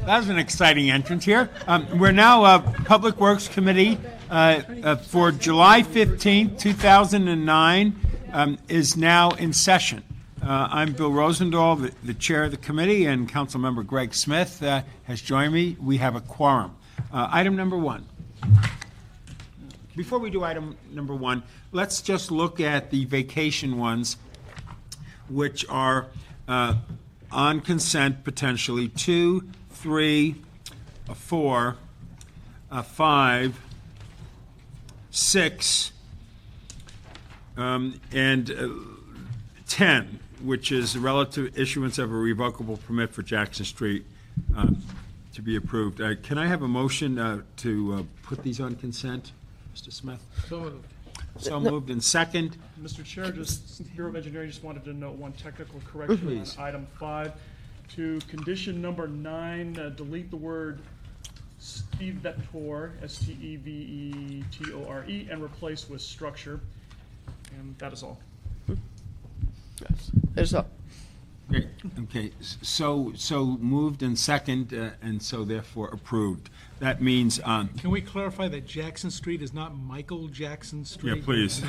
That was an exciting entrance here. We're now Public Works Committee for July 15th, 2009 is now in session. I'm Bill Rosendahl, the chair of the committee, and Councilmember Greg Smith has joined me. We have a quorum. Item number one. Before we do item number one, let's just look at the vacation ones, which are on consent potentially 2, 3, 4, 5, 6, and 10, which is the relative issuance of a revocable permit for Jackson Street to be approved. Can I have a motion to put these on consent, Mr. Smith? So moved. So moved. And second? Mr. Chair, just Bureau of Engineering just wanted to note one technical correction Please. on item 5. To condition number 9, delete the word stevedore, Stevetore, and replace with structure. And that is all. Yes. There's all. Okay. So moved and second, and so therefore approved. That means Can we clarify that Jackson Street is not Michael Jackson Street? Yeah, please.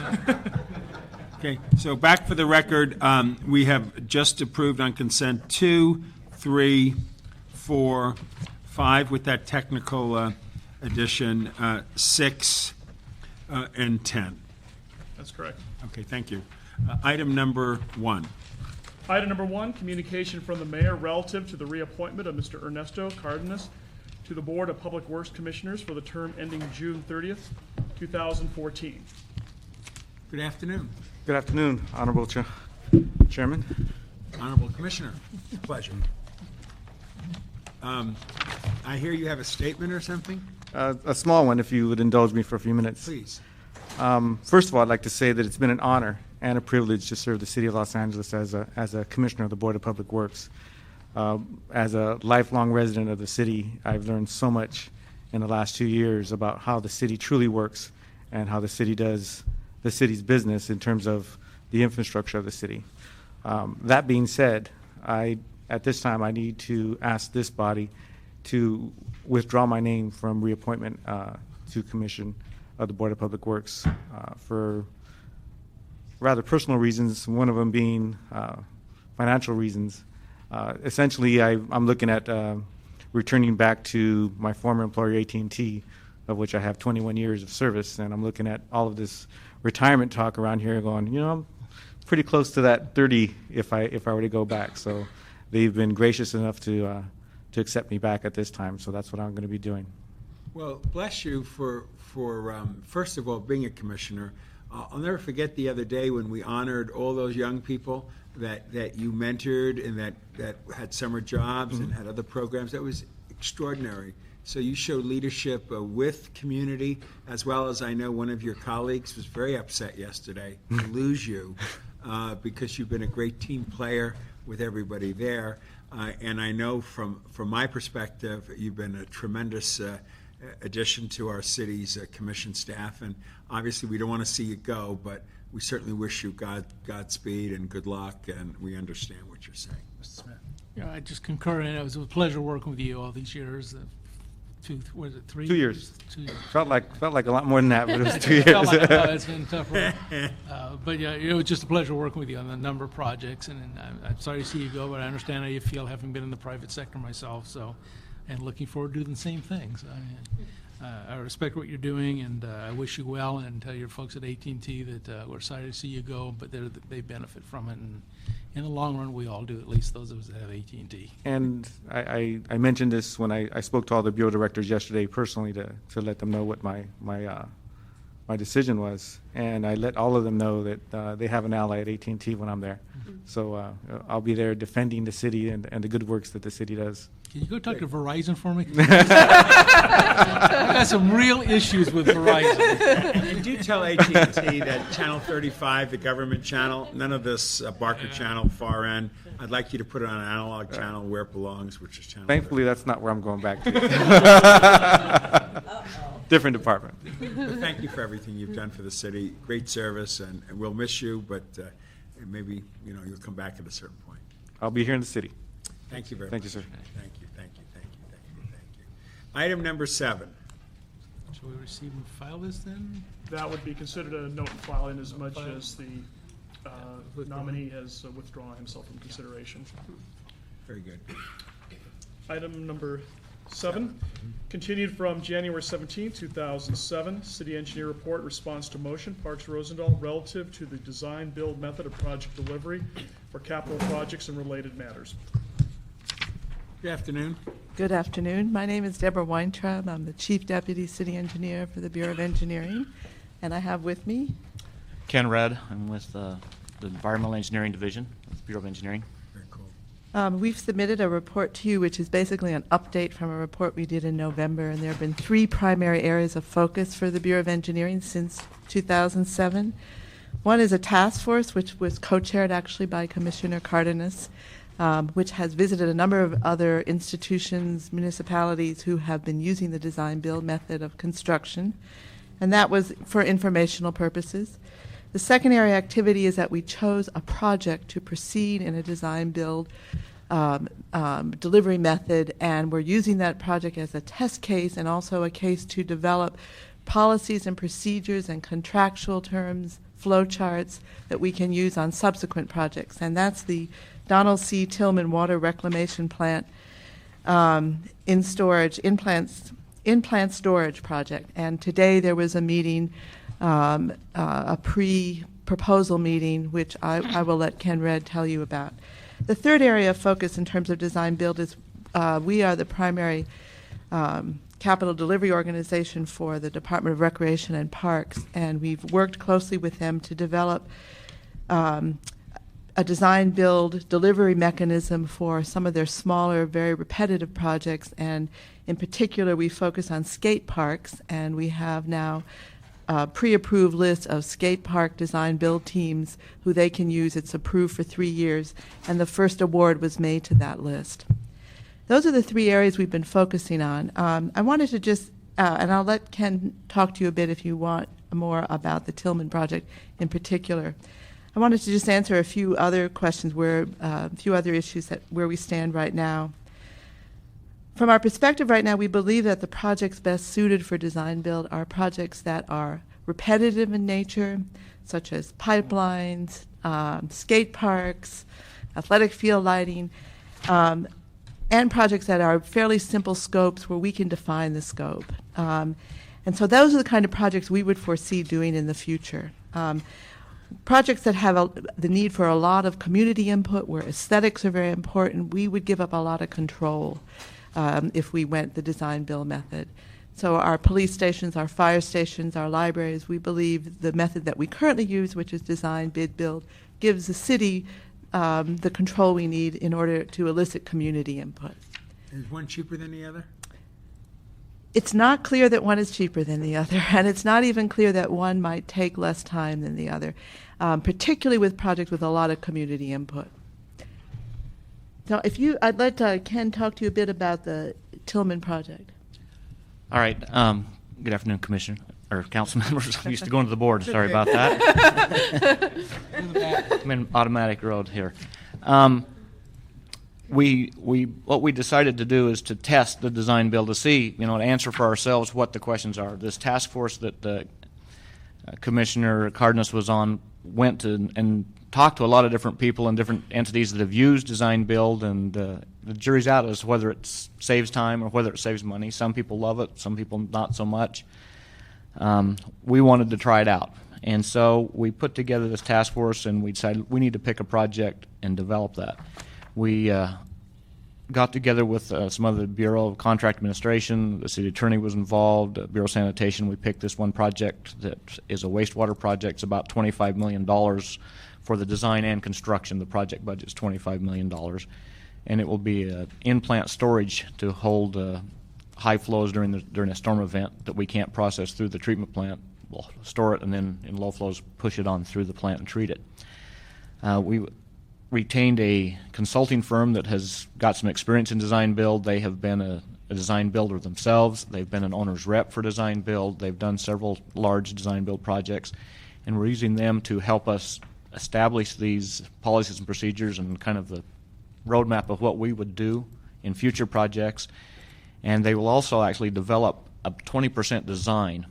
Okay, so back for the record, we have just approved on consent 2, 3, 4, 5 with that technical addition, 6, and 10. That's correct. Okay, thank you. Item number 1. Item number 1, communication from the mayor relative to the reappointment of Mr. Ernesto Cardinis to the Board of Public Works Commissioners for the term ending June 30th, 2014. Good afternoon. Good afternoon, Honorable Chairman. Honorable Commissioner. Pleasure. I hear you have a statement or something? A small one, if you would indulge me for a few minutes. Please. First of all, I'd like to say that it's been an honor and a privilege to serve the City of Los Angeles as a Commissioner of the Board of Public Works. As a lifelong resident of the city, I've learned so much in the last 2 years about how the city truly works and how the city does the city's business in terms of the infrastructure of the city. That being said, at this time I need to ask this body to withdraw my name from reappointment to Commission of the Board of Public Works for rather personal reasons, one of them being financial reasons. Essentially, I'm looking at returning back to my former employer, AT&T, of which I have 21 years of service, and I'm looking at all of this retirement talk around here going, I'm pretty close to that 30 if I were to go back. So they've been gracious enough to accept me back at this time, so that's what I'm going to be doing. Well, bless you for first of all, being a commissioner. I'll never forget the other day when we honored all those young people that you mentored and that had summer jobs and had other programs. That was extraordinary. So you showed leadership with community, as well as I know one of your colleagues was very upset yesterday to lose you because you've been a great team player with everybody there. And I know from my perspective, you've been a tremendous addition to our city's commission staff. And obviously we don't want to see you go, but we certainly wish you Godspeed and good luck, and we understand what you're saying. Mr. Smith. Yeah, I just concur, and it was a pleasure working with you all these years. 3 2 years. 2 years. Felt like a lot more than that, but it was 2 years. Felt like, it's been tough work. But yeah, it was just a pleasure working with you on a number of projects, and I'm sorry to see you go, but I understand how you feel, having been in the private sector myself, and looking forward to doing the same things. I respect what you're doing, and I wish you well, and tell your folks at AT&T that we're sorry to see you go, but they benefit from it, and in the long run, we all do, at least those of us that have AT&T. And I mentioned this when I spoke to all the bureau directors yesterday personally to let them know what my decision was, and I let all of them know that they have an ally at AT&T when I'm there. Mm-hmm. So I'll be there defending the city and the good works that the city does. Can you go talk to Verizon for me? I've got some real issues with Verizon. And do tell AT&T that Channel 35, the government channel, none of this Barker channel, far end. I'd like you to put it on an analog channel where it belongs, which is Channel Thankfully, 35. that's not where I'm going back to. Different department. But thank you for everything you've done for the city. Great service, and we'll miss you, but and maybe, you know, you'll come back at a certain point. I'll be here in the city. Thank you very much. Thank you, sir. Thank you, thank you, thank you, thank you, thank you. Item number 7. Shall we receive and file this then? That would be considered a note and file in as much as the nominee has withdrawn himself from consideration. Very good. Item number 7, continued from January 17, 2007, City Engineer Report, response to motion, Parks Rosendahl, relative to the design-build method of project delivery for capital projects and related matters. Good afternoon. Good afternoon. My name is Deborah Weintraub. I'm the Chief Deputy City Engineer for the Bureau of Engineering, and I have with me Ken Redd. I'm with the Environmental Engineering Division of the Bureau of Engineering. Very cool. We've submitted a report to you, which is basically an update from a report we did in November, and there have been 3 primary areas of focus for the Bureau of Engineering since 2007. One is a task force, which was co-chaired actually by Commissioner Cardinis, which has visited a number of other institutions, municipalities who have been using the design-build method of construction, and that was for informational purposes. The second area of activity is that we chose a project to proceed in a design-build delivery method, and we're using that project as a test case and also a case to develop policies and procedures and contractual terms, flow charts that we can use on subsequent projects. And that's the Donald C. Tillman Water Reclamation Plant in plant storage project. And today there was a meeting, a pre-proposal meeting, which I will let Ken Redd tell you about. The third area of focus in terms of design build is we are the primary capital delivery organization for the Department of Recreation and Parks, and we've worked closely with them to develop a design build delivery mechanism for some of their smaller, very repetitive projects, and in particular we focus on skate parks, and we have now a pre-approved list of skate park design build teams who they can use. It's approved for 3 years, and the first award was made to that list. Those are the 3 areas we've been focusing on. I wanted to just, and I'll let Ken talk to you a bit if you want more about the Tillman Project in particular. I wanted to just answer a few other questions, a few other issues where we stand right now. From our perspective right now, we believe that the projects best suited for design build are projects that are repetitive in nature, such as pipelines, skate parks, athletic field lighting, and projects that are fairly simple scopes where we can define the scope. And so those are the kind of projects we would foresee doing in the future. Projects that have the need for a lot of community input, where aesthetics are very important, we would give up a lot of control if we went the design-build method. So our police stations, our fire stations, our libraries, we believe the method that we currently use, which is design, bid, build, gives the city the control we need in order to elicit community input. Is one cheaper than the other? It's not clear that one is cheaper than the other, and it's not even clear that one might take less time than the other, particularly with projects with a lot of community input. So I'd let Ken talk to you a bit about the Tillman Project. All right. Good afternoon, Commissioner or Council members. I'm used to going to the board. Sorry about that. I'm in automatic road here. What we decided to do is to test the design build to see, to answer for ourselves what the questions are. This task force that Commissioner Cardinis was on went to and talked to a lot of different people and different entities that have used design build, and the jury's out as to whether it saves time or whether it saves money. Some people love it, some people not so much. We wanted to try it out, and so we put together this task force, and we decided we need to pick a project and develop that. We got together with some other Bureau of Contract Administration. The city attorney was involved, Bureau of Sanitation. We picked this one project that is a wastewater project. It's about $25 million for the design and construction. The project budget is $25 million. And it will be in-plant storage to hold high flows during a storm event that we can't process through the treatment plant. We'll store it and then in low flows push it on through the plant and treat it. We retained a consulting firm that has got some experience in design build. They have been a design builder themselves. They've been an owner's rep for design build. They've done several large design build projects, and we're using them to help us establish these policies and procedures and kind of the roadmap of what we would do in future projects. And they will also actually develop a 20% design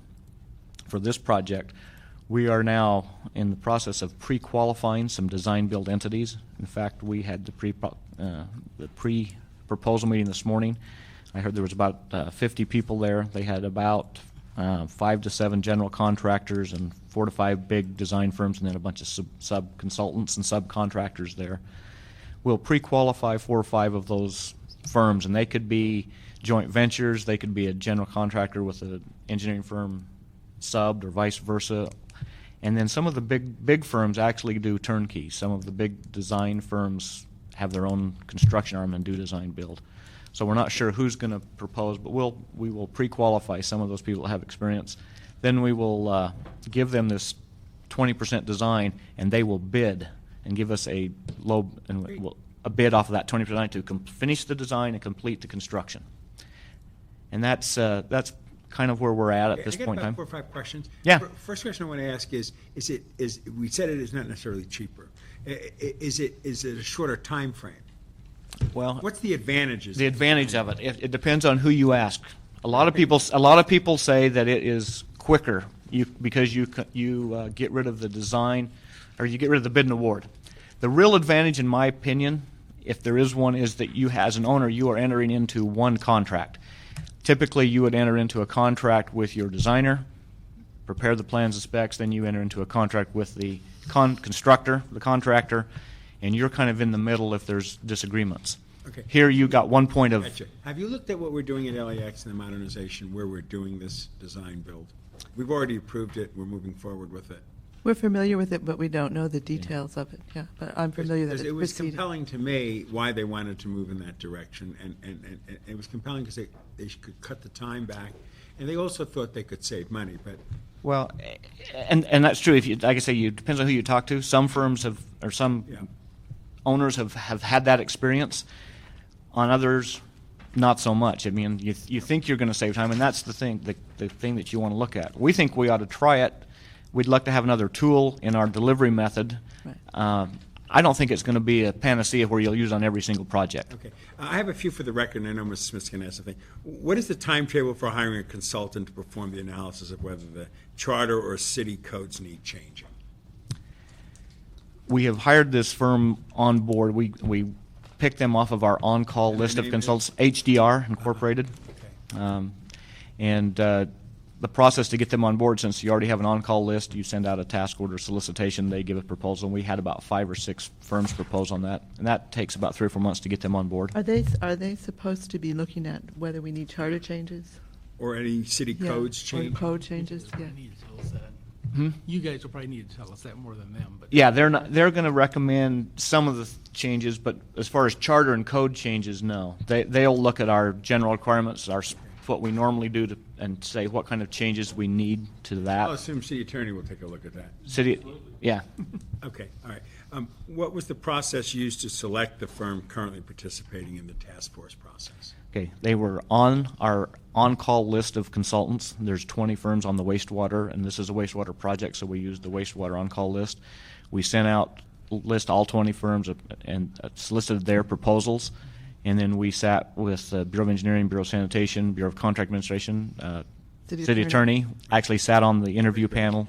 for this project. We are now in the process of pre-qualifying some design-build entities. In fact, we had the pre-proposal meeting this morning. I heard there was about 50 people there. They had about 5 to 7 general contractors and 4 to 5 big design firms, and then a bunch of sub-consultants and subcontractors there. We'll pre-qualify 4 or 5 of those firms, and they could be joint ventures. They could be a general contractor with an engineering firm subbed or vice versa. And then some of the big firms actually do turnkey. Some of the big design firms have their own construction arm and do design build. So we're not sure who's going to propose, but we will pre-qualify some of those people that have experience. Then we will give them this 20% design, and they will bid and give us a bid off of that 20% to finish the design and complete the construction. And that's kind of where we're at this point in time. I got about 4 or 5 questions. Yeah. First question I want to ask is we said it is not necessarily cheaper. Is it a shorter time frame? Well, What's the advantages? the advantage of it, it depends on who you ask. A lot of people say that it is quicker because you get rid of the design, or you get rid of the bid and award. The real advantage, in my opinion, if there is one, is that you, as an owner, you are entering into one contract. Typically, you would enter into a contract with your designer, prepare the plans and specs, then you enter into a contract with the constructor, the contractor, and you're kind of in the middle if there's disagreements. Okay. Here you got one point of... Gotcha. Have you looked at what we're doing at LAX and the modernization, where we're doing this design build? We've already approved it. We're moving forward with it. We're familiar with it, but we don't know the details of it. Yeah, but I'm familiar that Because it's it was proceeding. compelling to me why they wanted to move in that direction, and it was compelling because they could cut the time back, and they also thought they could save money. But Well, and that's true. If you, like I say, it depends on who you talk to. Some firms have, or some yeah, owners have had that experience. On others, not so much. I mean, you think you're going to save time, and that's the thing that you want to look at. We think we ought to try it. We'd like to have another tool in our delivery method. Right. I don't think it's going to be a panacea where you'll use on every single project. okay. I have a few for the record, and I know Mr. Smith's going to ask something. What is the timetable for hiring a consultant to perform the analysis of whether the charter or city codes need changing? We have hired this firm on board. We picked them off of our on-call And list the of name consultants, HDR Incorporated. Okay. And the process to get them on board, since you already have an on-call list, you send out a task order solicitation, they give a proposal, and we had about 5 or 6 firms propose on that, and that takes about 3 or 4 months to get them on board. Are they supposed to be looking at whether we need charter changes? Or any city Yeah, codes or change? code changes, yeah. You need to tell us that. You guys will probably need to tell us that more than them, but. Yeah, they're going to recommend some of the changes, but as far as charter and code changes, no. They'll look at our general requirements, what we normally do, and say what kind of changes we need to that. I'll assume city attorney will take a look at that. City, yeah. Okay, all right. What was the process used to select the firm currently participating in the task force process? Okay, they were on our on-call list of consultants. There's 20 firms on the wastewater, and this is a wastewater project, so we used the wastewater on-call list. We sent out list all 20 firms and solicited their proposals, and then we sat with the Bureau of Engineering, Bureau of Sanitation, Bureau of Contract Administration, City Attorney, actually sat on the interview panel.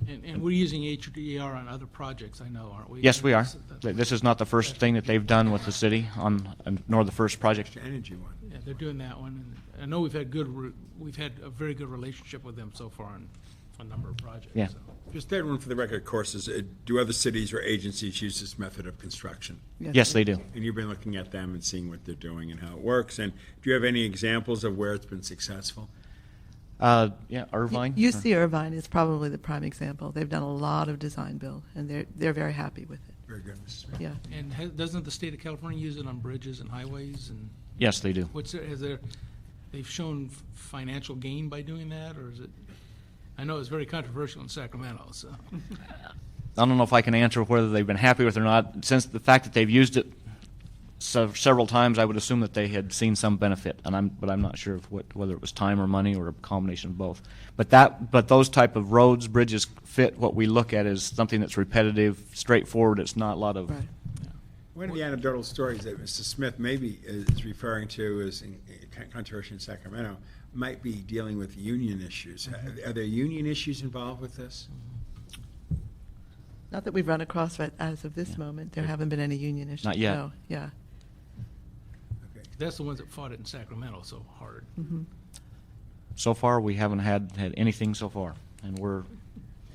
And we're using HDR on other projects, I know, aren't we? Yes, we are. That's- This is not the first thing that they've done with the city, nor the first project. The energy one. Yeah, they're doing that one, and I know we've had a very good relationship with them so far on a number of projects. Yeah. so. Just that one for the record, of course, is do other cities or agencies use this method of construction? Yes, they do. And you've been looking at them and seeing what they're doing and how it works. And do you have any examples of where it's been successful? Yeah, Irvine. UC Irvine is probably the prime example. They've done a lot of design build, and they're very happy with it. Very good, Mrs. Smith. Yeah. And doesn't the state of California use it on bridges and highways, and Yes, they do. they've shown financial gain by doing that, or is it? I know it's very controversial in Sacramento, so. I don't know if I can answer whether they've been happy with it or not. Since the fact that they've used it several times, I would assume that they had seen some benefit, but I'm not sure of whether it was time or money or a combination of both. But those type of roads, bridges fit what we look at as something that's repetitive, straightforward. It's not a lot of. Right. One of the anecdotal stories that Mr. Smith maybe is referring to is in controversy in Sacramento might be dealing with union issues. Are there union issues involved with this? Not that we've run across right as of this moment. There haven't been any union issues. Not yet. No, yeah. Okay. That's the ones that fought it in Sacramento so hard. So far, we haven't had anything so far, and we're. Are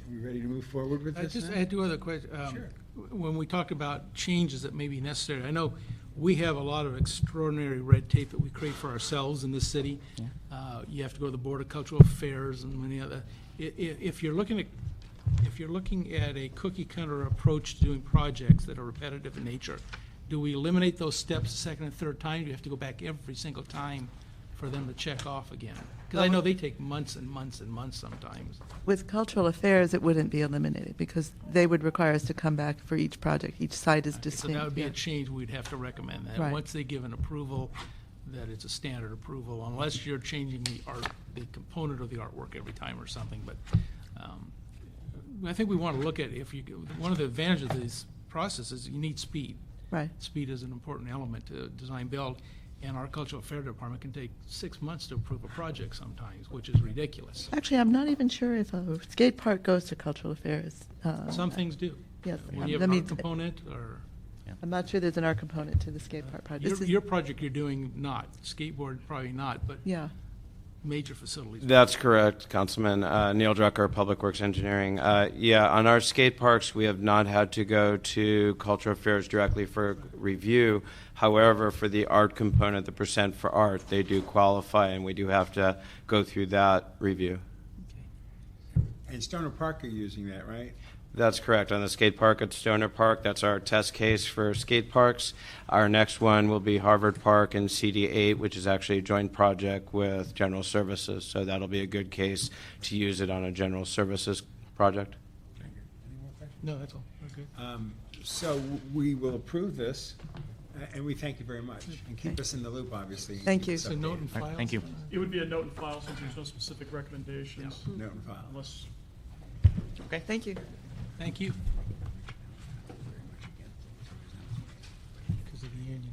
we ready to move forward with this? I now? had two other questions. Sure. When we talk about changes that may be necessary, I know we have a lot of extraordinary red tape that we create for ourselves in this city. You have to go to the Board of Cultural Affairs and many other. If you're looking at a cookie cutter approach to doing projects that are repetitive in nature, do we eliminate those steps the second and third time? Do you have to go back every single time for them to check off again? Because I know they take months and months and months sometimes. With cultural affairs, it wouldn't be eliminated because they would require us to come back for each project. Each site is So distinct. that would be yeah. a change we'd have to recommend. That Right. once they give an approval, that it's a standard approval, unless you're changing the component of the artwork every time or something. But I think we want to look at one of the advantages of these processes, you need speed. Right. Speed is an important element to design build, and our cultural affairs department can take 6 months to approve a project sometimes, which is ridiculous. Actually, I'm not even sure if a skate park goes to cultural affairs. Some things do. Yes. When you have let an me- art component, or I'm not sure there's an art component to the skate park project. This is- your project you're doing not, skateboard probably not, but yeah. major facilities. That's correct, Councilman. Neil Drucker, Public Works Engineering. Yeah, on our skate parks, we have not had to go to Cultural Affairs directly for review. However, for the art component, the percent for art, they do qualify, and we do have to go through that review. And Stoner Park are using that, right? That's correct. On the skate park at Stoner Park, that's our test case for skate parks. Our next one will be Harvard Park and CD8, which is actually a joint project with General Services. So that'll be a good case to use it on a General Services project. No, that's all. We're good. So we will approve this, and we thank you very much. And keep us in the loop, obviously. Thank you. Keep us So note and updated. file. Thank you. It would be a note and file since there's no specific recommendations, Note and file. unless Thank you. Thank you. Because of the union.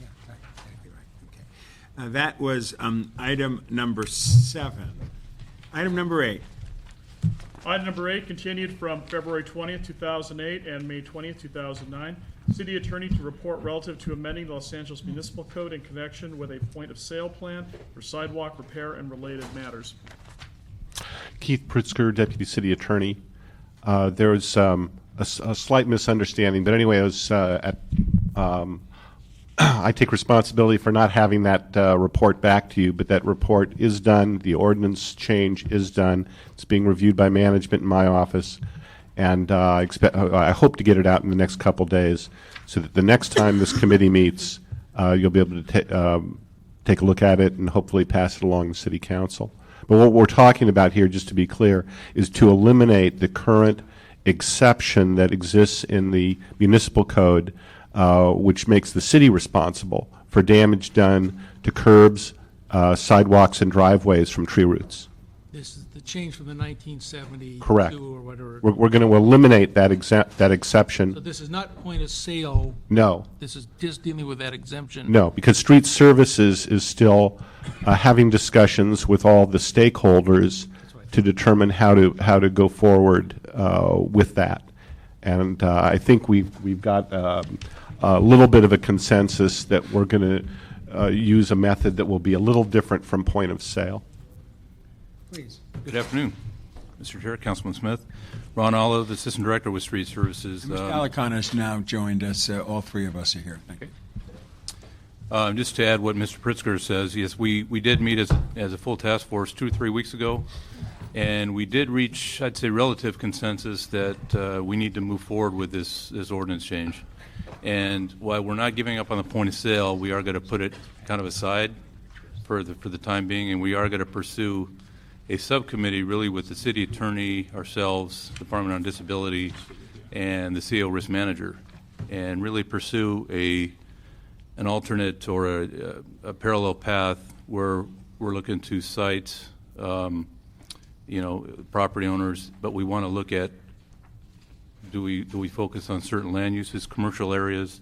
Yeah, right, exactly right, okay. That was item number 7. Item number 8. Item number 8, continued from February 20th, 2008 and May 20th, 2009. City attorney to report relative to amending the Los Angeles Municipal Code in connection with a point of sale plan for sidewalk repair and related matters. Keith Pritzker, Deputy City Attorney. There was a slight misunderstanding, but anyway, I take responsibility for not having that report back to you, but that report is done. The ordinance change is done. It's being reviewed by management in my office, and I hope to get it out in the next couple days so that the next time this committee meets, you'll be able to take a look at it and hopefully pass it along to City Council. But what we're talking about here, just to be clear, is to eliminate the current exception that exists in the municipal code, which makes the city responsible for damage done to curbs, sidewalks, and driveways from tree roots. This is the change from the 1972 Correct. or whatever. We're going to eliminate that So exception. this is not point of sale. No. This is just dealing with that exemption. No, because Street Services is still having discussions with all the stakeholders to determine how to go forward with that. And I think we've got a little bit of a consensus that we're going to use a method that will be a little different from point of sale. Please. Good afternoon, Mr. Chair, Councilman Smith. Ron Olive, Assistant Director with Street Services. Mr. Alicon has now joined us. All three of us are here. Thank you. Just to add what Mr. Pritzker says, yes, we did meet as a full task force 2 or 3 weeks ago, and we did reach, I'd say, relative consensus that we need to move forward with this ordinance change. And while we're not giving up on the point of sale, we are going to put it kind of aside for the time being, and we are going to pursue a subcommittee really with the city attorney, ourselves, Department on Disability, and the CO risk manager, and really pursue an alternate or a parallel path where we're looking to cite, property owners, but we want to look at, do we focus on certain land uses, commercial areas,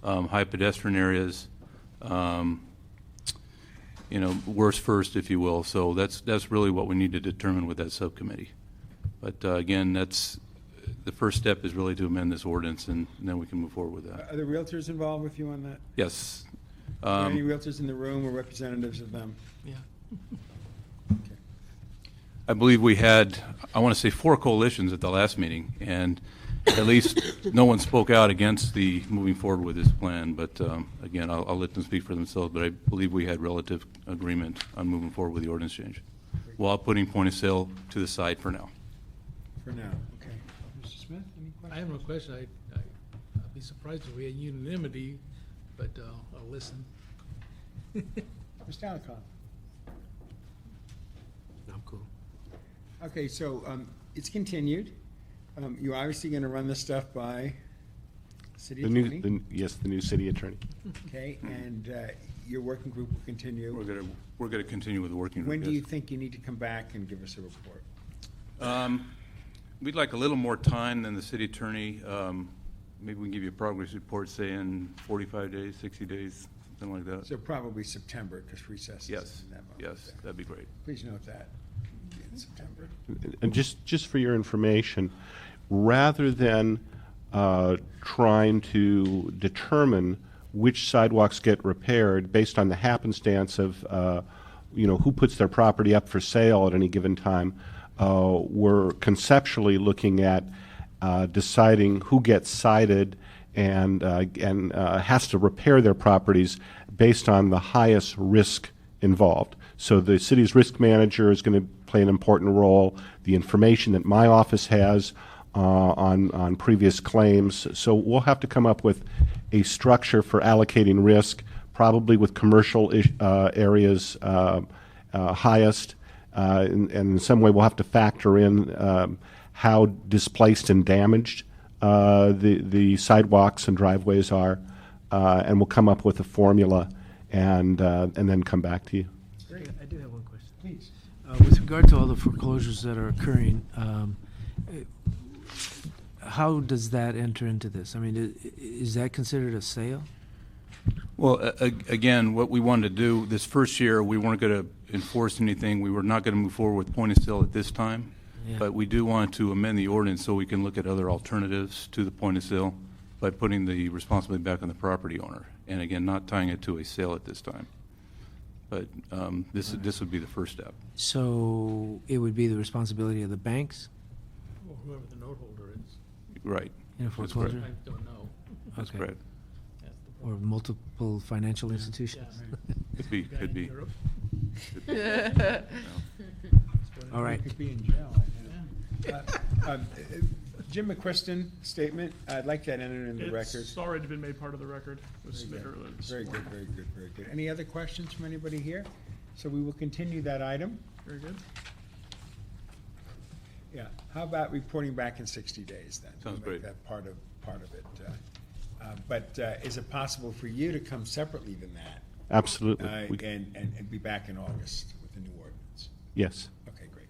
high pedestrian areas, worst first, if you will. So that's really what we need to determine with that subcommittee. But again, that's the first step is really to amend this ordinance, and then we can move forward with that. Are the realtors involved with you on that? Yes. Are there any realtors in the room or representatives of them? Yeah. Okay. I believe we had, I want to say, 4 coalitions at the last meeting, and at least no one spoke out against the moving forward with this plan. But again, I'll let them speak for themselves. But I believe we had relative agreement on moving forward with the ordinance change, while putting point of sale to the side for now. For now, okay. Mr. Smith, any questions? I have no question. I'd be surprised if we had unanimity, but I'll listen. Mr. Alacon? I'm cool. Okay, so it's continued. You're obviously going to run this stuff by city attorney? Yes, the new city attorney. Okay, and your working group will continue. We're going to continue with the working group. When do yes. you think you need to come back and give us a report? We'd like a little more time than the city attorney. Maybe we can give you a progress report, say in 45 days, 60 days, something like that. So probably September, because recess is Yes, in that month. yes, that'd be great. Please note that, in September. And just for your information, rather than trying to determine which sidewalks get repaired based on the happenstance of who puts their property up for sale at any given time, we're conceptually looking at deciding who gets cited and has to repair their properties based on the highest risk involved. So the city's risk manager is going to play an important role. The information that my office has on previous claims. So we'll have to come up with a structure for allocating risk, probably with commercial areas highest. And in some way, we'll have to factor in how displaced and damaged the sidewalks and driveways are, and we'll come up with a formula and then come back to you. Great. I do have one question. Please. With regard to all the foreclosures that are occurring, how does that enter into this? I mean, is that considered a sale? Well, again, what we wanted to do this first year, we weren't going to enforce anything. We were not going to move forward with point of sale at this time. Yeah. But we do want to amend the ordinance so we can look at other alternatives to the point of sale by putting the responsibility back on the property owner. And again, not tying it to a sale at this time. But this would be the first step. So it would be the responsibility of the banks Or whoever the note holder is. Right. in a That's foreclosure? I don't know. That's Okay. correct. That's the Or multiple financial institutions? Could be, guy could in be. Europe. All right. Could be in jail, I know. Jim McQuiston statement, I'd like that entered in the record. It's already been made part of the record. It was submitted earlier this Very morning. good, very good, very good. Any other questions from anybody here? So we will continue that item. Very good. Yeah, how about reporting back in 60 days then? Sounds We'll make great. that part of it. But is it possible for you to come separately than that? Absolutely. And be back in August with the new ordinance? Yes. Okay, great.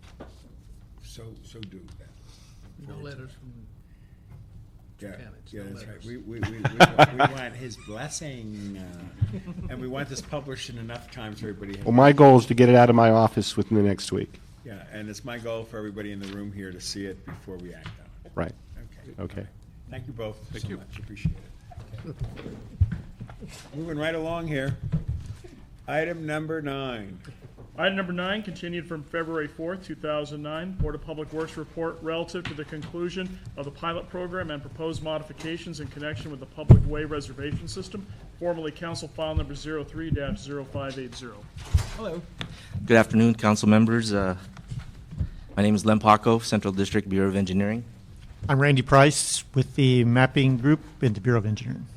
So do that. No letters from Yeah, Candidates, yeah, no that's right. letters. We want his blessing, and we want this published in enough time so everybody has. Well, my goal is to get it out of my office within the next week. Yeah, and it's my goal for everybody in the room here to see it before we act on it. Right. Okay. Okay. Thank you both Thank so you. much. Appreciate it. Okay. Moving right along here. Item number 9. Item number 9, continued from February 4th, 2009, Board of Public Works report relative to the conclusion of the pilot program and proposed modifications in connection with the public way reservation system, formerly council file number 03-0580. Hello. Good afternoon, council members. My name is Lem Paco, Central District Bureau of Engineering. I'm Randy Price with the mapping group in the Bureau of Engineering.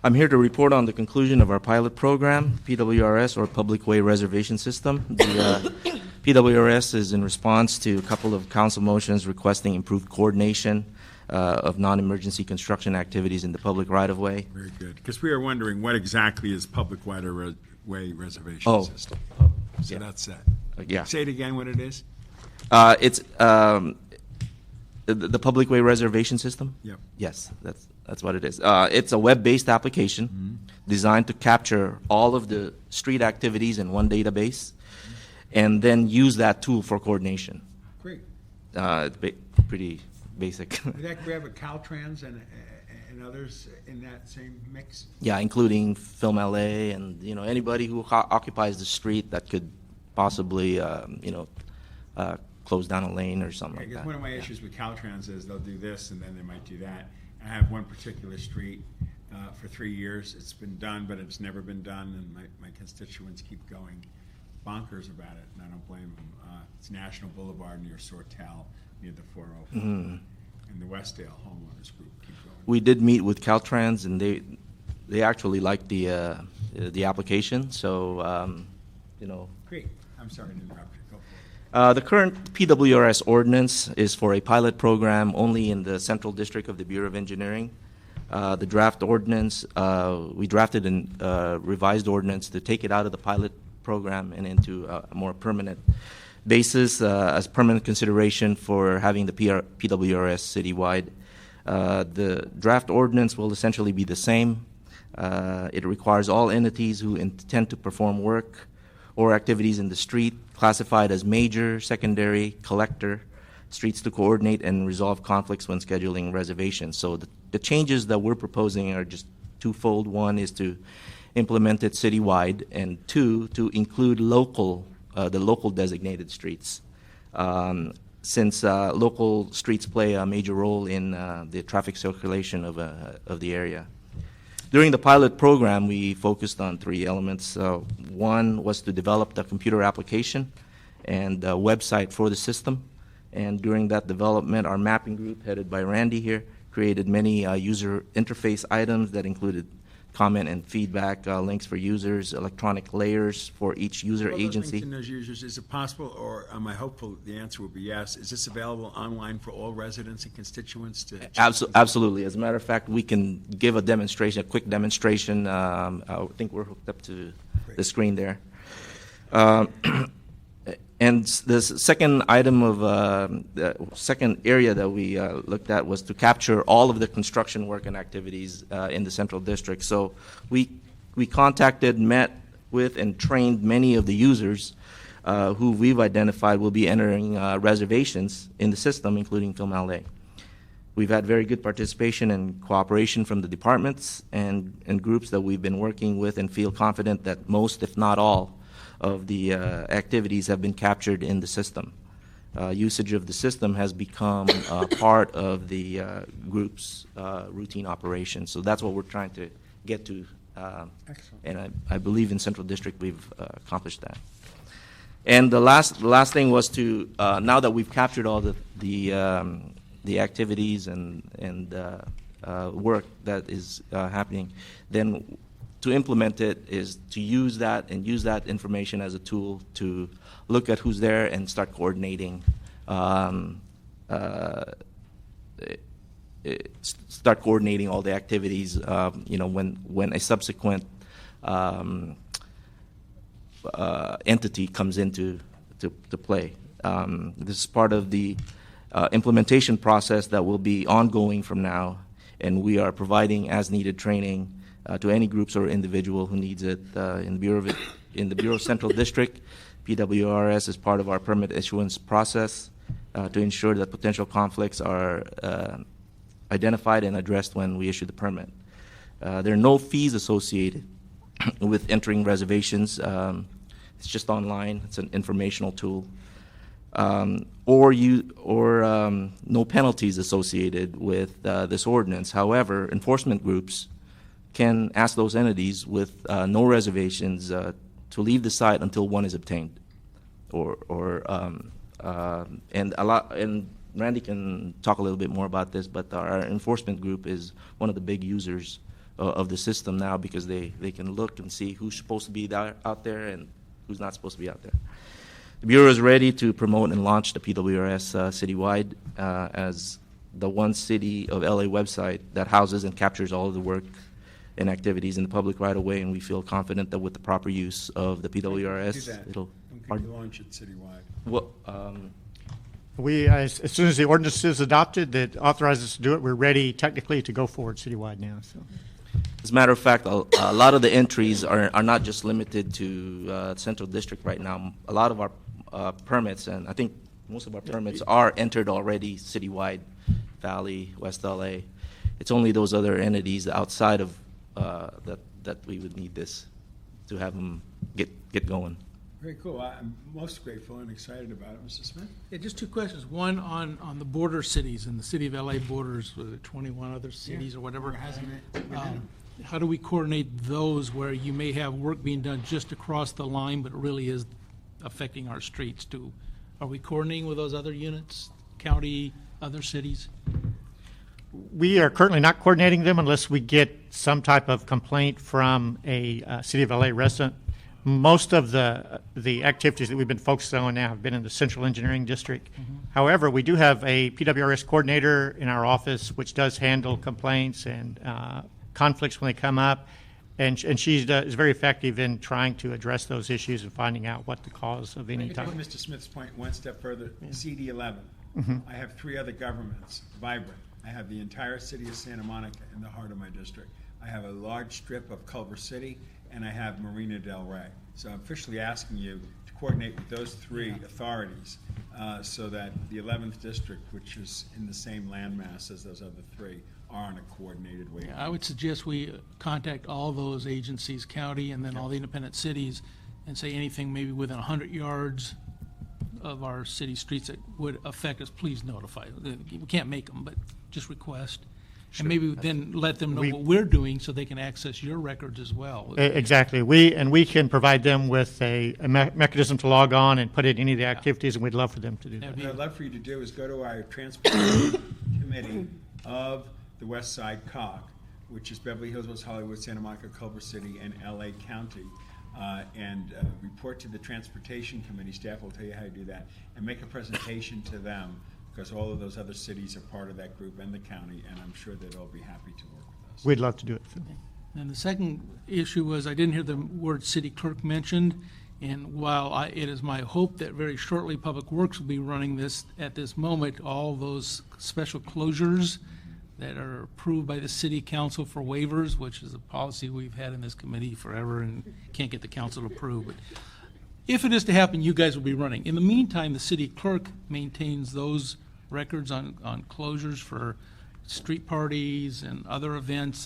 I'm here to report on the conclusion of our pilot program, PWRS, or Public Way Reservation System. The PWRS is in response to a couple of council motions requesting improved coordination of non-emergency construction activities in the public right-of-way. Very good. Because we are wondering what exactly is public right-of-way reservation Oh. system. So yeah. that's that. Yeah. Say it again what it is? It's the public way reservation system? Yep. Yes, that's what it is. It's a web-based application designed to capture all of the street activities in one database and then use that tool for coordination. Great. It's pretty basic. Would that grab a Caltrans and others in that same mix? Yeah, including Film LA and anybody who occupies the street that could possibly close down a lane or something I like guess that. one of my issues with Caltrans is they'll do this and then they might do that. I have one particular street for 3 years. It's been done, but it's never been done, and my constituents keep going bonkers about it, and I don't blame them. It's National Boulevard near Sortel, near the 405, and the Westdale homeowners group keep going. We did meet with Caltrans, and they actually liked the application. So Great. I'm sorry to interrupt you. Go for it. the current PWRS ordinance is for a pilot program only in the Central District of the Bureau of Engineering. The draft ordinance, we drafted a revised ordinance to take it out of the pilot program and into a more permanent basis as permanent consideration for having the PWRS citywide. The draft ordinance will essentially be the same. It requires all entities who intend to perform work or activities in the street classified as major, secondary, collector streets to coordinate and resolve conflicts when scheduling reservations. So the changes that we're proposing are just twofold. One is to implement it citywide, and two, to include the local designated streets. Since local streets play a major role in the traffic circulation of the area. During the pilot program, we focused on 3 elements. One was to develop the computer application and a website for the system. And during that development, our mapping group, headed by Randy here, created many user interface items that included comment and feedback links for users, electronic layers for each user All those agency. links in those users, is it possible, or am I hopeful the answer will be yes, is this available online for all residents and constituents to? Absolutely. As a matter of fact, we can give a demonstration, a quick demonstration. I think we're hooked up to the screen there. And the second item of the second area that we looked at was to capture all of the construction work and activities in the Central District. So we contacted, met with, and trained many of the users who we've identified will be entering reservations in the system, including Film LA. We've had very good participation and cooperation from the departments and groups that we've been working with, and feel confident that most, if not all, of the activities have been captured in the system. Usage of the system has become part of the group's routine operations. So that's what we're trying to get to. And I believe in Central District we've accomplished that. And the last thing was to, now that we've captured all the activities and work that is happening, then to implement it is to use that information as a tool to look at who's there and start coordinating, all the activities. When a subsequent entity comes into play. This is part of the implementation process that will be ongoing from now, and we are providing as needed training to any groups or individual who needs it in the Bureau Central District. PWRS is part of our permit issuance process to ensure that potential conflicts are identified and addressed when we issue the permit. There are no fees associated with entering reservations. It's just online. It's an informational tool. Or no penalties associated with this ordinance. However, enforcement groups can ask those entities with no reservations to leave the site until one is obtained, and Randy can talk a little bit more about this. But our enforcement group is one of the big users of the system now, because they can look and see who's supposed to be out there and who's not supposed to be out there. The Bureau is ready to promote and launch the PWRS citywide as the one City of LA website that houses and captures all of the work and activities in the public right of way, and we feel confident that with the proper use of the PWRS, Do that. it'll. When can you launch it citywide? Well, We, as soon as the ordinance is adopted that authorizes us to do it, we're ready technically to go forward citywide now, so. as a matter of fact, a lot of the entries are not just limited to Central District right now. A lot of our permits, and I think most of our permits are entered already citywide, Valley, West LA. It's only those other entities outside of that we would need this to have them get going. Very cool. I'm most grateful and excited about it. Mr. Smith? Yeah, just two questions. One on the border cities, and the city of LA borders with 21 other cities or whatever. How do we coordinate those where you may have work being done just across the line, but it really is affecting our streets too? Are we coordinating with those other units, county, other cities? We are currently not coordinating them unless we get some type of complaint from a City of LA resident. Most of the activities that we've been focused on now have been in the Central Engineering District. However, we do have a PWRS coordinator in our office which does handle complaints and conflicts when they come up, and she is very effective in trying to address those issues and finding out what the cause of any Let me type. take Mr. Smith's point one step further. CD11. I have 3 other governments, vibrant. I have the entire city of Santa Monica in the heart of my district. I have a large strip of Culver City, and I have Marina Del Rey. So I'm officially asking you to coordinate with those 3 authorities so that the 11th district, which is in the same landmass as those other 3, are on a coordinated way. I would suggest we contact all those agencies, county, and then all the independent cities, and say anything maybe within 100 yards of our city streets that would affect us, please notify. We can't make them, but just request. And maybe then let them know what we're doing so they can access your records as well. Exactly. We can provide them with a mechanism to log on and put in any of the activities, and we'd love for them to do that. What I'd love for you to do is go to our transportation committee of the West Side COG, which is Beverly Hills, West Hollywood, Santa Monica, Culver City, and LA County, and report to the transportation committee. Staff will tell you how to do that, and make a presentation to them, because all of those other cities are part of that group and the county, and I'm sure they'd all be happy to work with us. We'd love to do it. And the second issue was I didn't hear the word city clerk mentioned, and while it is my hope that very shortly Public Works will be running this, at this moment, all those special closures that are approved by the city council for waivers, which is a policy we've had in this committee forever and can't get the council to approve. But if it is to happen, you guys will be running. In the meantime, the city clerk maintains those records on closures for street parties and other events,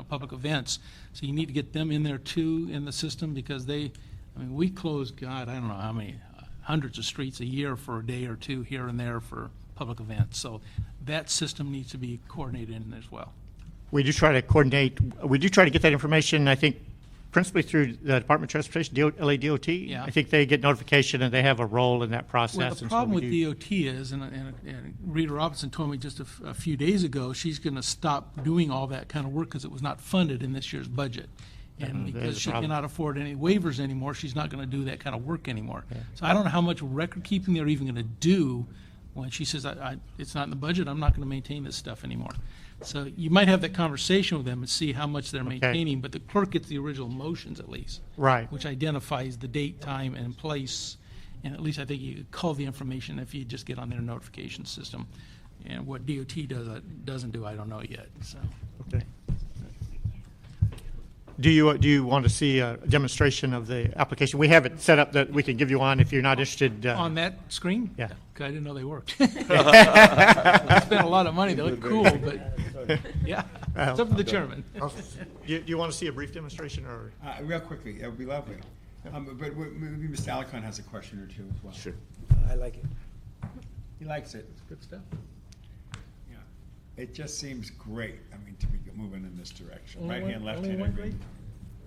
public events. So you need to get them in there too in the system, because we close, God, I don't know how many, hundreds of streets a year for a day or two here and there for public events. So that system needs to be coordinated in as well. We do try to coordinate. We do try to get that information, I think, principally through the Department of Transportation, LA DOT. Yeah. I think they get notification and they have a role in that process. Well, the problem with DOT is, and Rita Robinson told me just a few days ago, she's going to stop doing all that kind of work because it was not funded in this year's budget. And because she cannot afford any waivers anymore, she's not going to do that kind of work anymore. Yeah. So I don't know how much record keeping they're even going to do when she says, it's not in the budget, I'm not going to maintain this stuff anymore. So you might have that conversation with them and see how much they're maintaining, but the clerk gets the original motions at least. Right. Which identifies the date, time, and place, and at least I think you could call the information if you just get on their notification system. And what DOT doesn't do, I don't know yet, so. Okay. Do you want to see a demonstration of the application? We have it set up that we can give you on if you're not interested. On that screen? Yeah. I didn't know they worked. I spent a lot of money. They look cool, but yeah. It's up to the chairman. Do you want to see a brief demonstration, or? Real quickly, it would be lovely. But maybe Mr. Alicon has a question or two as well. Sure. I like it. He likes it. It's good stuff. Yeah. It just seems great, to be moving in this direction. Right hand, left hand. Only one great?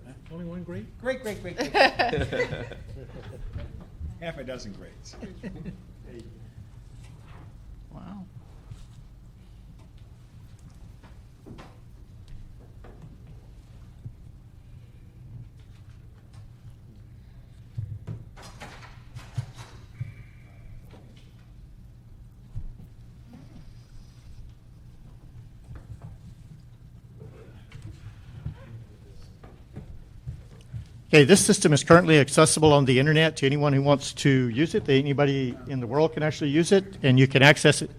Huh? Only one great? Great. Half a dozen greats. Wow. Okay, this system is currently accessible on the internet to anyone who wants to use it. Anybody in the world can actually use it, and you can access it.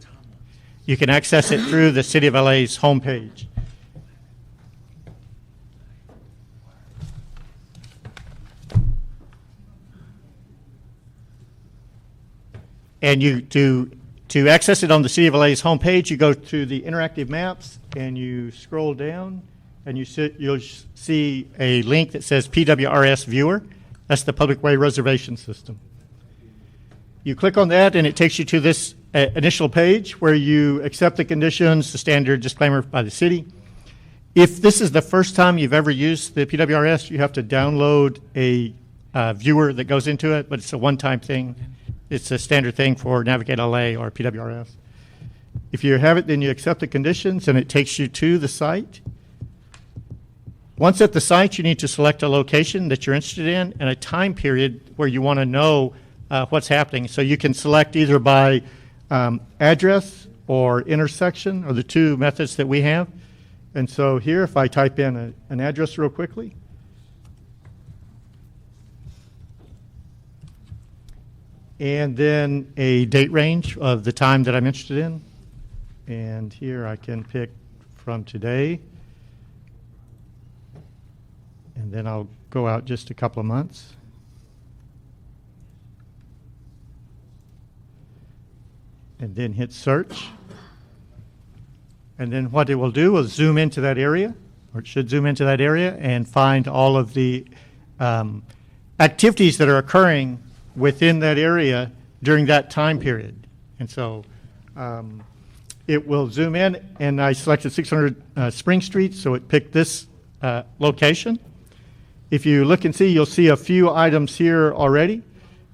You can access it through the City of LA's homepage. And to access it on the City of LA's homepage, you go to the interactive maps and you scroll down, and you'll see a link that says PWRS Viewer. That's the Public Way Reservation System. You click on that, and it takes you to this initial page where you accept the conditions, the standard disclaimer by the city. If this is the first time you've ever used the PWRS, you have to download a viewer that goes into it, but it's a one-time thing. It's a standard thing for Navigate LA or PWRS. If you have it, then you accept the conditions, and it takes you to the site. Once at the site, you need to select a location that you're interested in and a time period where you want to know what's happening. So you can select either by address or intersection, or the two methods that we have. And so here, if I type in an address real quickly, and then a date range of the time that I'm interested in. And here I can pick from today. And then I'll go out just a couple of months. And then hit search. And then what it will do is zoom into that area, or it should zoom into that area, and find all of the activities that are occurring within that area during that time period. And so it will zoom in, and I selected 600 Spring Street, so it picked this location. If you look and see, you'll see a few items here already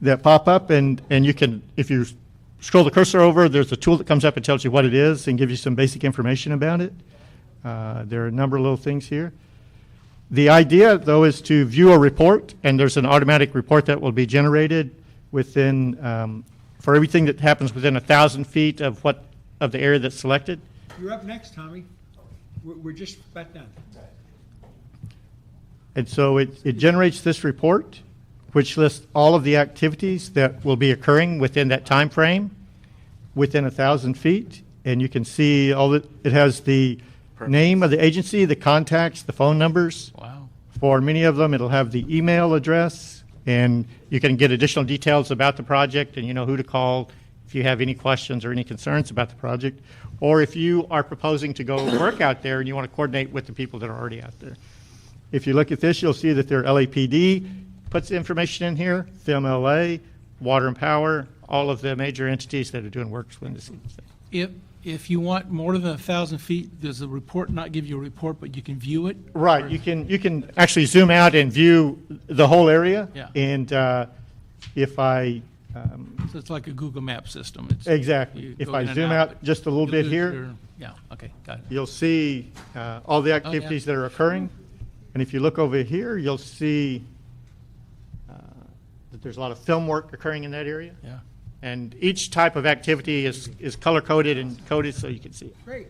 that pop up, and you can, if you scroll the cursor over, there's a tool that comes up and tells you what it is and gives you some basic information about it. There are a number of little things here. The idea, though, is to view a report, and there's an automatic report that will be generated within, for everything that happens within 1,000 feet of the area that's selected. You're up next, Tommy. We're just about done. And so it generates this report, which lists all of the activities that will be occurring within that time frame, within 1,000 feet. And you can see all that. It has the name of the agency, the contacts, the phone numbers. Wow. For many of them, it'll have the email address, and you can get additional details about the project, and you know who to call if you have any questions or any concerns about the project, or if you are proposing to go work out there and you want to coordinate with the people that are already out there. If you look at this, you'll see that their LAPD puts information in here, FEMLA, Water and Power, all of the major entities that are doing works within the city. If you want more than 1,000 feet, does the report not give you a report, but you can view it? Right, you can actually zoom out and view the whole area. Yeah. And if I So it's like a Google Map system. exactly, if I zoom out just a little bit here, Yeah, okay, got it. you'll see all the activities that are occurring. And if you look over here, you'll see that there's a lot of film work occurring in that area. Yeah. And each type of activity is color-coded and coded so you can see it. Great.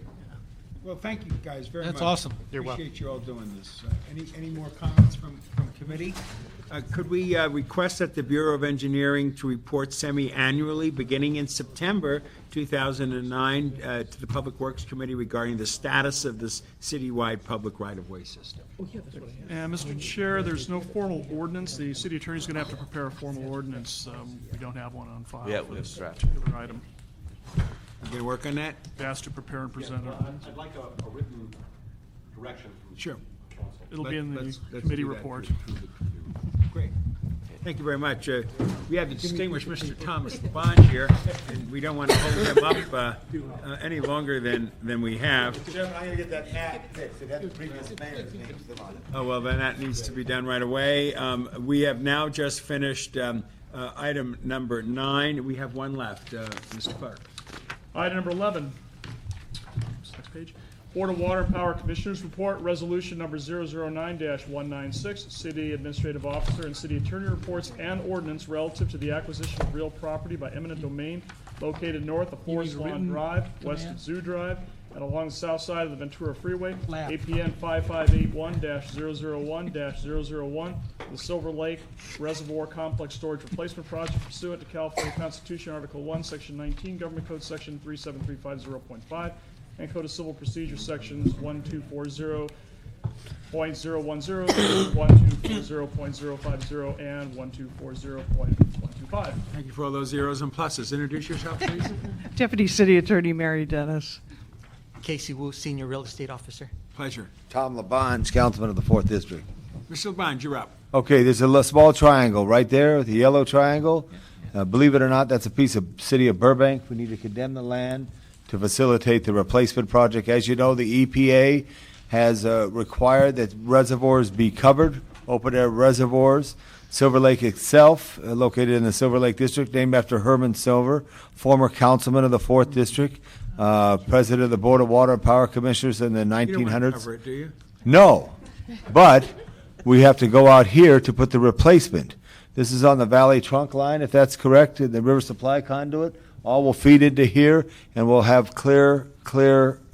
Well, thank you guys very much. That's awesome. You're welcome. Appreciate you all doing this. Any more comments from committee? Could we request that the Bureau of Engineering to report semi-annually, beginning in September 2009, to the Public Works Committee regarding the status of this citywide public right-of-way system? And Mr. Chair, there's no formal ordinance. The city attorney's going to have to prepare a formal ordinance. We don't have one on file for this particular item. You gonna work on that? Asked to prepare and present it. I'd like a written direction from Sure. council. It'll be in the Let's committee do that report. through the committee. Great. Thank you very much. We have the distinguished Mr. Thomas Bond here, and we don't want to hold him up any longer than we have. Chairman, I'm going to get that map fixed. It had the previous mayor's name still on it. Oh, well, then that needs to be done right away. We have now just finished item number 9. We have one left. Mr. Clerk. Item number 11. Next page. Board of Water and Power Commissioners Report, Resolution number 009-196, City Administrative Officer and City Attorney reports and ordinance relative to the acquisition of real property by eminent domain located north of Forest Lawn Drive, west of Zoo Drive, and along the south side of the Ventura Freeway, APN 5581-001-001, the Silver Lake Reservoir Complex Storage Replacement Project pursuant to California Constitution, Article 1, Section 19, Government Code Section 37350.5, and Code of Civil Procedure Sections 1240.010, 1240.050, and 1240.125. Thank you for all those zeros and pluses. Introduce yourself, please. Deputy City Attorney Mary Dennis. Casey Wu, Senior Real Estate Officer. Pleasure. Tom Labange, Councilman of the 4th District. Mr. LeBond, you're up. Okay, there's a small triangle right there, the yellow triangle. Believe it or not, that's a piece of City of Burbank. We need to condemn the land to facilitate the replacement project. As you know, the EPA has required that reservoirs be covered, open-air reservoirs. Silver Lake itself, located in the Silver Lake District, named after Herman Silver, former councilman of the 4th District, president of the Board of Water and Power Commissioners in the 1900s. You don't want to cover it, do you? No, but we have to go out here to put the replacement. This is on the Valley Trunk Line, if that's correct, the river supply conduit. All will feed into here, and we'll have clear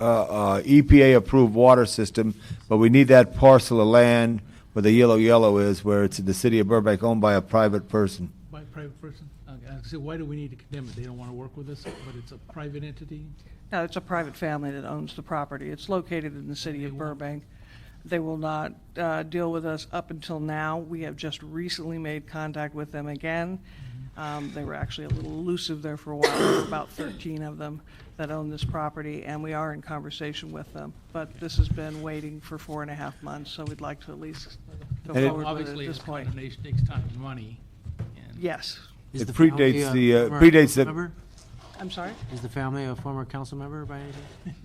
EPA-approved water system. But we need that parcel of land where the yellow is, where it's in the City of Burbank, owned by a private person. By a private person? Okay. So why do we need to condemn it? They don't want to work with us, but it's a private entity? No, it's a private family that owns the property. It's located in the city of Burbank. They will not deal with us up until now. We have just recently made contact with them again. They were actually a little elusive there for a while. There were about 13 of them that own this property, and we are in conversation with them. But this has been waiting for 4.5 months, so we'd like to at least go And it- forward with it Obviously, at this this point. condemnation takes time and money. And Yes. Is It the family predates a the former predates council the. member? I'm sorry? Is the family a former council member by any chance?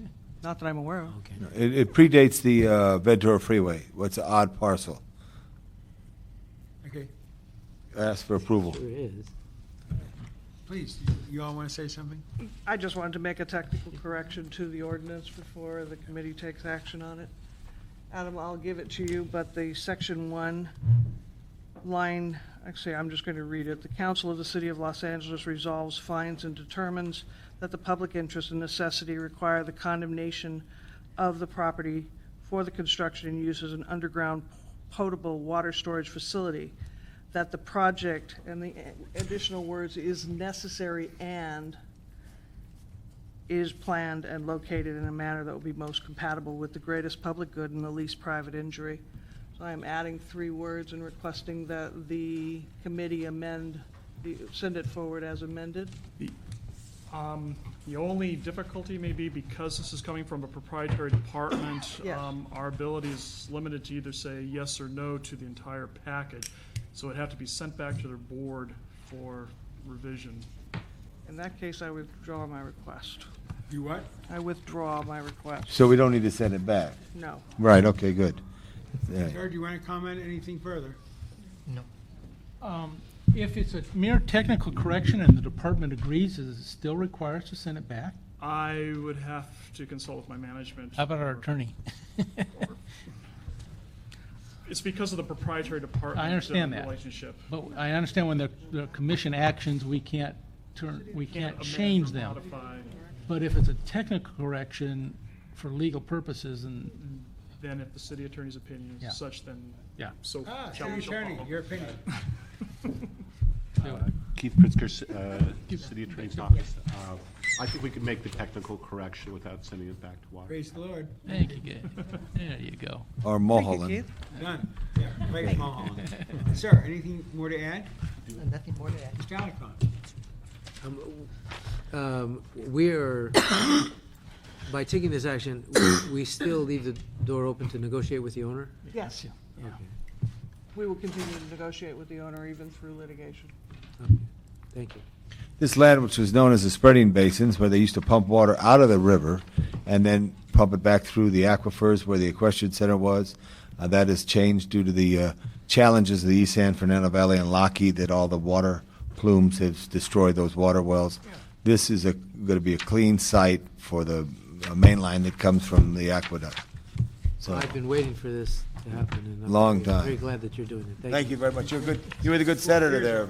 Not that I'm aware of. Okay. It predates the Ventura Freeway. What's an odd parcel? Okay. Ask for approval. Sure is. Please, you all want to say something? I just wanted to make a technical correction to the ordinance before the committee takes action on it. Adam, I'll give it to you, but the section 1 line, actually, I'm just going to read it. The Council of the City of Los Angeles resolves, finds, and determines that the public interest and necessity require the condemnation of the property for the construction and use as an underground potable water storage facility, that the project, and the additional words, is necessary and is planned and located in a manner that will be most compatible with the greatest public good and the least private injury. So I am adding 3 words and requesting that the committee send it forward as amended. The only difficulty may be because this is coming from a proprietary department, Yes. our ability is limited to either say yes or no to the entire package. So it'd have to be sent back to their board for revision. In that case, I withdraw my request. You what? I withdraw my request. So we don't need to send it back. No. Right. Okay. Good. Yeah. Jared, do you want to comment anything further? if it's a mere technical correction and the department agrees, does it still require us to send it back? I would have to consult with my management. How about our attorney? It's because of the proprietary department. I understand that. Relationship. But I understand when the commission actions, we can't amend change or them. modify. But if it's a technical correction for legal purposes, and Then if the city attorney's opinion Yeah. is such, then yeah. so shall City we shall attorney, follow. your opinion. Keith Pritzker, City Attorney's Office. I think we could make the technical correction without sending it back to water. Praise the Lord. Thank you, good. There you go. Or Thank you, Mulholland. Keith. Done. Yeah, Lake Mulholland. Sir, anything more to add? Nothing more to add. Mr. Alarcon? We are, by taking this action, we still leave the door open to negotiate with the owner? Yes. Okay. We will continue to negotiate with the owner even through litigation. Okay. Thank you. This land, which was known as the spreading basins, where they used to pump water out of the river and then pump it back through the aquifers where the equestrian center was, that has changed due to the challenges of the East San Fernando Valley and Lockheed, that all the water plumes have destroyed those water wells. This is going to be a clean site for the main line that comes from the aqueduct. So, I've been waiting for this to happen, and I'm Long very, time. very glad that you're doing it. thank you very much. You're good. You were the good senator there.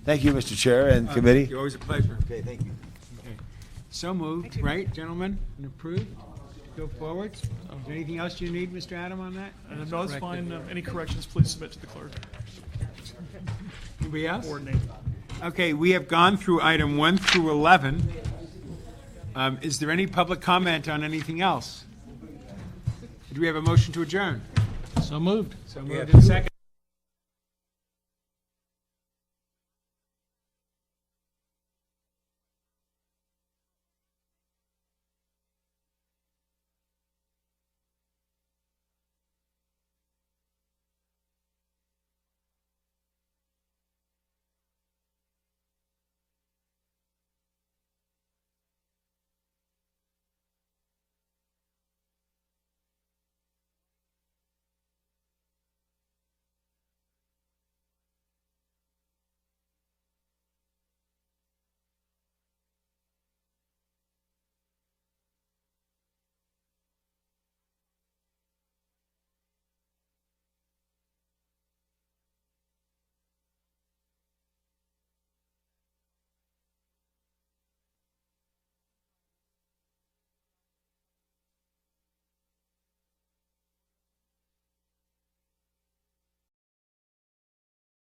Thank you, Mr. Chair and committee. You're always a pleasure. Okay, thank you. Okay. So moved, right, gentlemen? And approved? go forward. Is there anything else you need, Mr. Adam, on that? No, that's fine. Any corrections, please submit to the clerk. Anybody else? Coordinate. Okay, we have gone through item 1 through 11. Is there any public comment on anything else? Do we have a motion to adjourn? So moved. So moved in second.